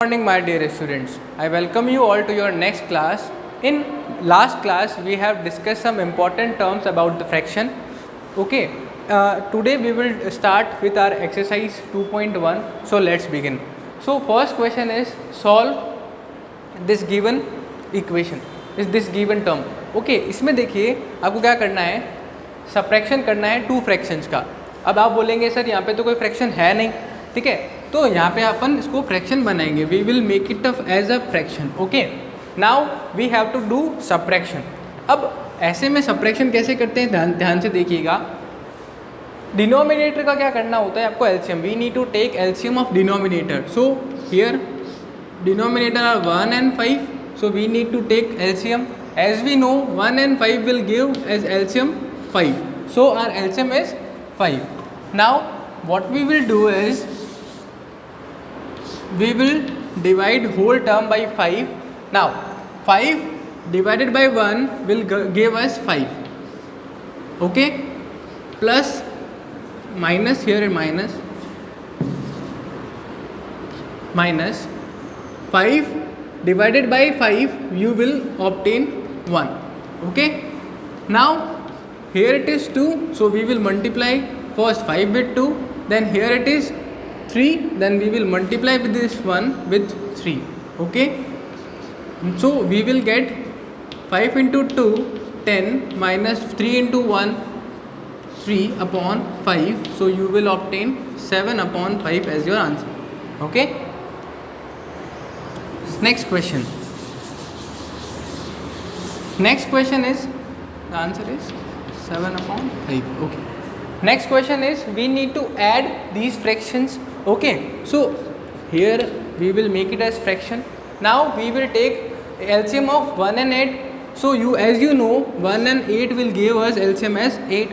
Good morning, my dear students. I welcome you all to your next class. In last class, we have discussed some important terms about the fraction. Okay, today we will start with our exercise 2.1. So let's begin. So first question is solve this given equation. Is this given term? Okay, इसमें देखिए आपको क्या करना है, subtraction करना है two fractions का. अब आप बोलेंगे सर यहाँ पे तो कोई फ्रैक्शन है नहीं, ठीक है, तो यहाँ पे अपन इसको फ्रैक्शन बनाएंगे. We will make it as a fraction. Okay, now we have to do subtraction. अब ऐसे में सब्ट्रैक्शन कैसे करते हैं, ध्यान से देखिएगा. डिनोमिनेटर का क्या करना होता है आपको, LCM. We need to take LCM of denominator. So here denominator are 1 and 5. So we need to take LCM. As we know, 1 and 5 will give as LCM 5. So our LCM is 5. Now what we will do is we will divide whole term by 5. Now 5 divided by 1 will give us 5. Okay, plus minus, here minus 5 divided by 5 you will obtain 1. Okay, now here it is 2, so we will multiply first 5 with 2, then here it is 3, then we will multiply with this one with 3. Okay, so we will get 5 into 2 10 minus 3 into 1 3 upon 5, so you will obtain 7 upon 5 as your answer. Okay, next question. Next question is, the answer is 7 upon 5. Okay, next question is we need to add these fractions. Okay, so here we will make it as fraction. Now we will take LCM of 1 and 8. So as you know, 1 and 8 will give us LCM as 8.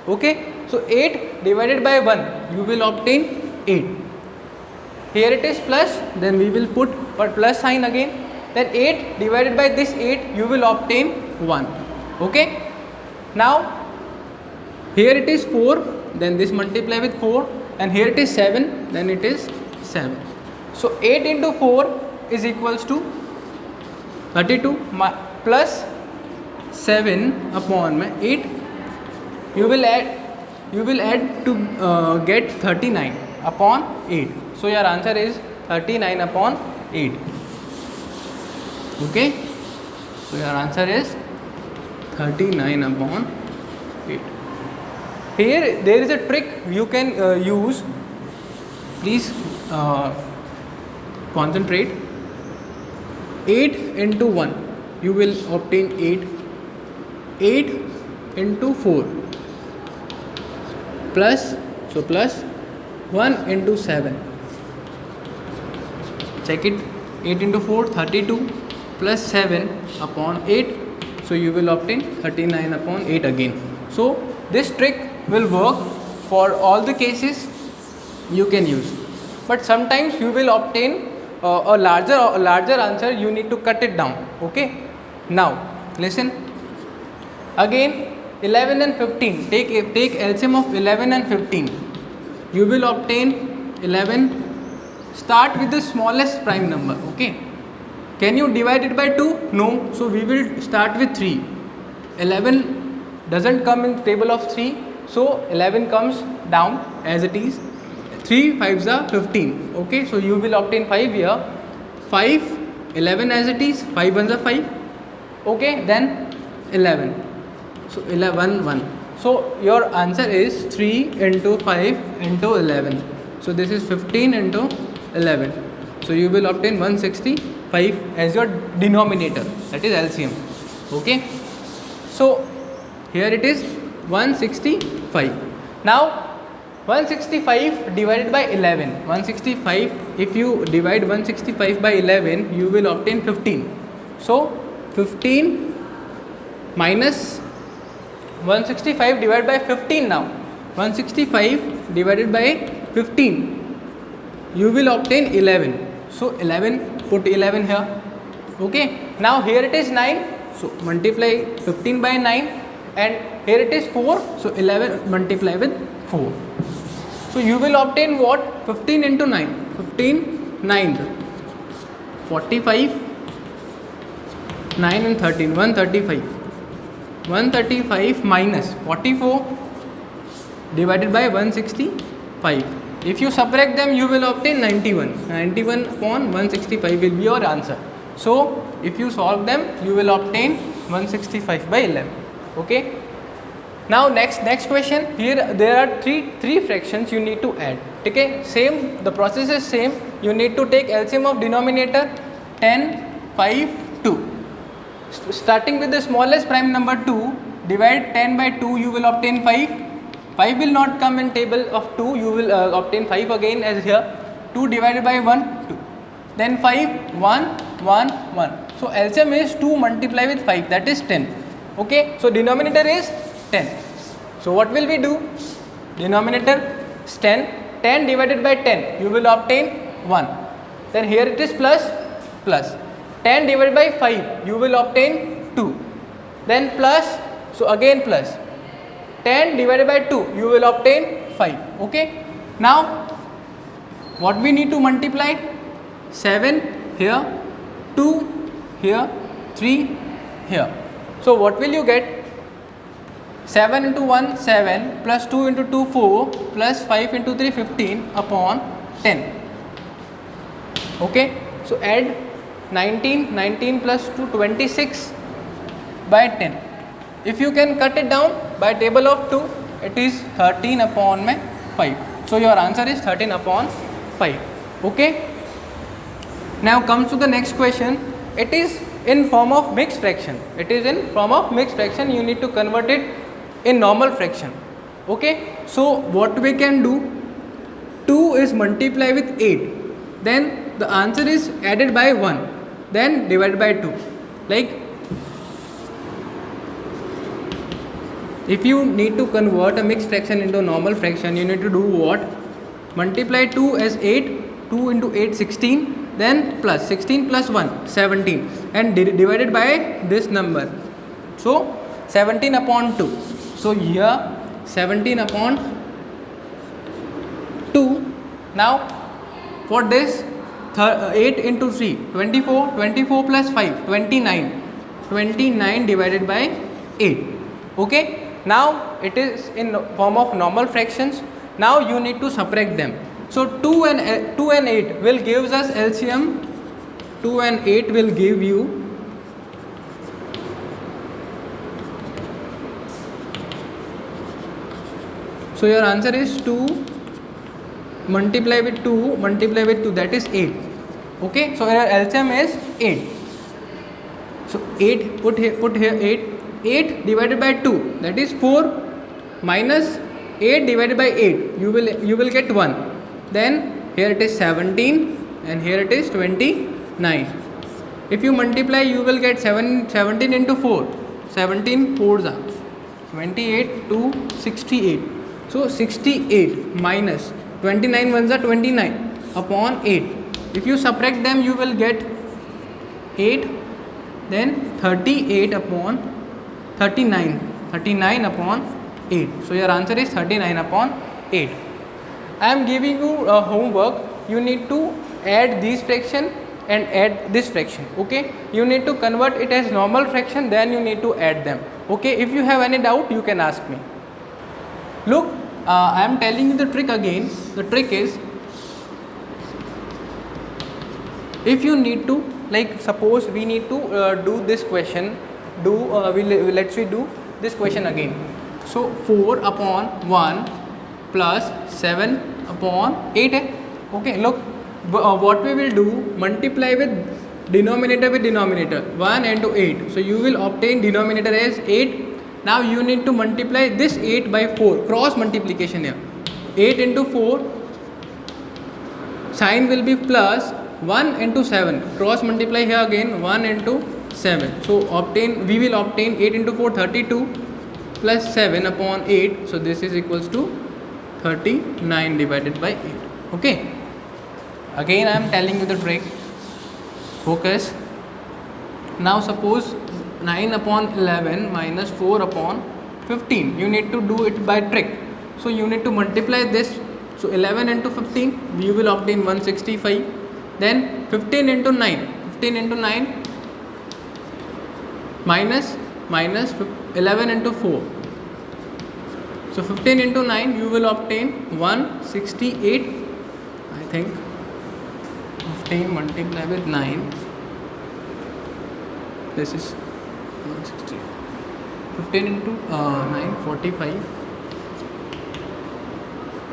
Okay, so 8 divided by 1 you will obtain 8. Here it is plus, then we will put plus sign again, then 8 divided by this 8 you will obtain 1. Okay, now here it is 4, then this multiply with 4, and here it is 7, then it is 7. So 8 into 4 is equals to 32 plus 7 upon 8. You will add to get 39 upon 8. So your answer is 39 upon 8. Okay, so your answer is 39 upon 8. Here there is a trick you can use. Please concentrate. 8 into 1 you will obtain 8. 8 into 4 plus 1 into 7. Check it. 8 into 4 32 plus 7 upon 8, so you will obtain 39 upon 8 again. So this trick will work for all the cases you can use, but sometimes you will obtain a larger answer. You need to cut it down. Okay, now listen again. 11 and 15, take LCM of 11 and 15. You will obtain 11. Start with the smallest prime number. Okay, can you divide it by 2? No, so we will start with 3. 11 doesn't come in table of 3, so 11 comes down as it is. 3 5s are 15. Okay, so you will obtain 5 here. 5 11 as it is, 5 1s are 5. Okay, then 11, so 11 1. So your answer is 3 into 5 into 11. So this is 15 into 11. So you will obtain 165 as your denominator, that is LCM. Okay, so here it is 165. Now 165 divided by 11. 165, if you divide 165 by 11 you will obtain 15. So 15 minus 165 divided by 15. Now 165 divided by 15 you will obtain 11. So 11, put 11 here. Okay, now here it is 9, so multiply 15 by 9, and here it is 4, so 11 multiply with 4. So you will obtain what? 15 into 9. 15 9. 45, 9 and 13, 135. 135 minus 44 divided by 165. If you subtract them, you will obtain 91. 91 upon 165 will be your answer. So if you solve them, you will obtain 165 by 11. Okay. Now next question. Here there are three fractions you need to add. Okay. Same, the process is same. You need to take LCM of denominator 10, 5, 2. Starting with the smallest prime number 2, divide 10 by 2, you will obtain 5. 5 will not come in table of 2, you will obtain 5 again as here. 2 divided by 1, 2. Then 5, 1, 1, 1. So LCM is 2 multiply with 5, that is 10. Okay, so denominator is 10. So what will we do? Denominator is 10. 10 divided by 10, you will obtain 1. Then here it is plus. 10 divided by 5, you will obtain 2. Then plus, so again plus. 10 divided by 2, you will obtain 5. Okay. Now, what we need to multiply? 7 here, 2 here, 3 here. So, what will you get? 7 into 1, 7, plus 2 into 2, 4, plus 5 into 3, 15 upon 10. Okay. So, add 19 plus 2, 26 by 10. If you can cut it down by table of 2, it is 13 upon 5. So your answer is 13 upon 5. Okay. Now comes to the next question. It is in form of mixed fraction. You need to convert it in normal fraction. Okay. So what we can do? 2 is multiplied with 8. Then the answer is added by 1. Then divided by 2. Like, if you need to convert a mixed fraction into a normal fraction, you need to do what? Multiply 2 as 8, 2 into 8, 16, then plus 16 plus 1, 17, and divided by this number. So 17 upon 2. So here 17 upon 2. Now for this 8 into 3, 24, 24 plus 5, 29, 29 divided by 8. Okay. Now it is in form of normal fractions. Now you need to subtract them. So 2 and 8 will give us LCM. 2 and 8 will give you so your answer is 2 multiply with 2 that is 8. Okay, so your LCM is 8. So 8 put here 8 divided by 2, that is 4, minus 8 divided by 8, you will get 1. Then here it is 17 and here it is 29. If you multiply, you will get 17 into 4, 17 4s are 28 to 68. So 68 minus 29 ones are 29 upon 8. If you subtract them, you will get 8, then 38 upon 39 upon 8. So your answer is 39 upon 8. I am giving you a homework. You need to add these fraction and add this fraction. Okay, you need to convert it as normal fraction, then you need to add them. Okay, if you have any doubt, you can ask me. Look, I am telling you the trick again. The trick is, if you need to, like suppose we need to do this question, let's do this question again. So 4 upon 1 plus 7 upon 8. Okay, look, what we will do, multiply with denominator 1 into 8. So you will obtain denominator as 8. Now you need to multiply this 8 by 4, cross multiplication here. 8 into 4, sign will be plus, 1 into 7, cross multiply here again, 1 into 7. So we will obtain 8 into 4, 32 plus 7 upon 8. So this is equals to 39 divided by 8. Okay. Again I am telling you the trick. Focus. Now suppose 9 upon 11 minus 4 upon 15. You need to do it by trick. So you need to multiply this. So 11 into 15, you will obtain 165. Then 15 into 9, 15 into 9 minus 11 into 4. So 15 into 9 you will obtain 168, I think. 15 multiplied with 9, this is 160. 15 into 9, 45,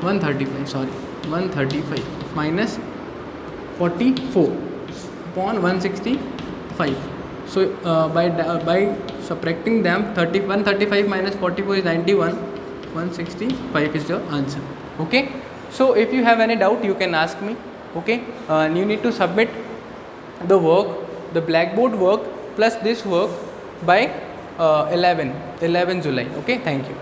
135, sorry, 135 minus 44 upon 165. So by subtracting them, 135 minus 44 is 91, 165 is your answer. Okay, so if you have any doubt you can ask me. Okay, and you need to submit the work, the blackboard work plus this work by 11 July. Okay, thank you.